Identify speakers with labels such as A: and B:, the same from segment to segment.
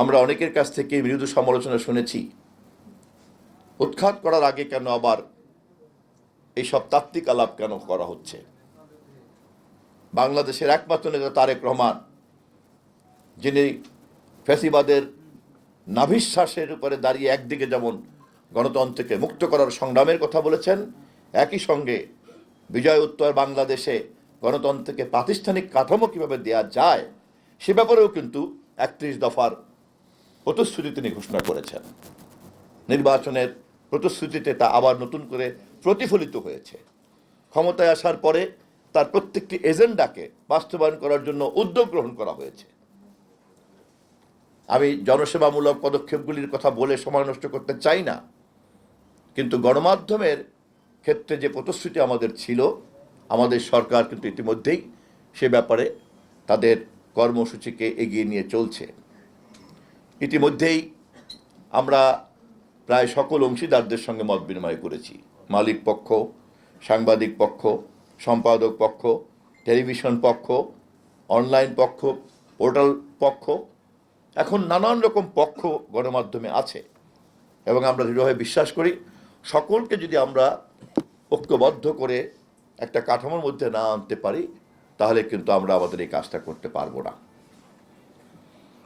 A: আমরা অনেকের কাছ থেকে মৃদু সমালোচনা শুনেছি। উৎখাত করার আগে কেন আবার এইসব তাত্ত্বিক আলাপ কেন করা হচ্ছে? বাংলাদেশের একমাত্র নেতা তারেক রহমান, যিনি ফ্যাসিবাদের নাভিশ্বাসের উপরে দাঁড়িয়ে একদিকে যেমন গণতন্ত্রকে মুক্ত করার সংগ্রামের কথা বলেছেন, একই সঙ্গে বিজয় উত্তর বাংলাদেশে গণতন্ত্রকে প্রাতিষ্ঠানিক কাঠামো কীভাবে দেওয়া যায় সে ব্যাপারেও কিন্তু 31 দফার প্রতিশ্রুতি তিনি ঘোষণা করেছেন। নির্বাচনের প্রতিশ্রুতিতে তা আবার নতুন করে প্রতিফলিত হয়েছে। ক্ষমতায় আসার পরে তার প্রত্যেকটি এজেন্ডাকে বাস্তবায়ন করার জন্য উদ্যোগ গ্রহণ করা হয়েছে। আমি জনসেবামূলক পদক্ষেপগুলির কথা বলে সময় নষ্ট করতে চাই না, কিন্তু গণমাধ্যমের ক্ষেত্রে যে প্রতিশ্রুতি আমাদের ছিল, আমাদের সরকার কিন্তু ইতিমধ্যেই সে ব্যাপারে তাদের কর্মসূচিকে এগিয়ে নিয়ে চলছে। ইতিমধ্যেই আমরা প্রায় সকল অংশীদারদের সঙ্গে মত বিনিময় করেছি। মালিক পক্ষ, সাংবাদিক পক্ষ, সম্পাদক পক্ষ, টেলিভিশন পক্ষ, অনলাইন পক্ষ, পোর্টাল পক্ষ, এখন নানান রকম পক্ষ গণমাধ্যমে আছে এবং আমরা দৃঢ়ভাবে বিশ্বাস করি সকলকে যদি আমরা ঐক্যবদ্ধ করে একটা কাঠামোর মধ্যে না আনতে পারি তাহলে কিন্তু আমরা আমাদের এই কাজটা করতে পারবো না।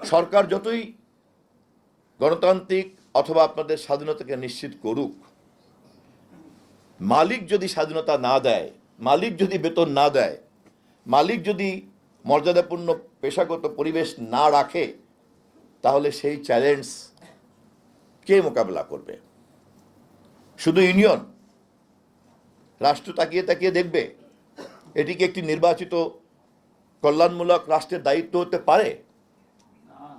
A: সরকার যতই গণতান্ত্রিক অথবা আপনাদের স্বাধীনতাকে নিশ্চিত করুক, মালিক যদি স্বাধীনতা না দেয়, মালিক যদি বেতন না দেয়, মালিক যদি মর্যাদাপূর্ণ পেশাগত পরিবেশ না রাখে, তাহলে সেই চ্যালেঞ্জ কে মোকাবেলা করবে? শুধু ইউনিয়ন? রাষ্ট্র তাকিয়ে তাকিয়ে দেখবে? এটিকে একটি নির্বাচিত কল্যাণমূলক রাষ্ট্রের দায়িত্ব হতে পারে?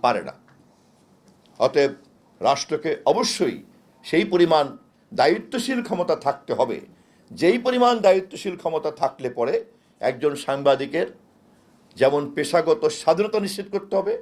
A: পারে না। অতএব রাষ্ট্রকে অবশ্যই সেই পরিমাণ দায়িত্বশীল ক্ষমতা থাকতে হবে, যেই পরিমাণ দায়িত্বশীল ক্ষমতা থাকলে পরে একজন সাংবাদিকের যেমন পেশাগত স্বাধীনতা নিশ্চিত করতে হবে,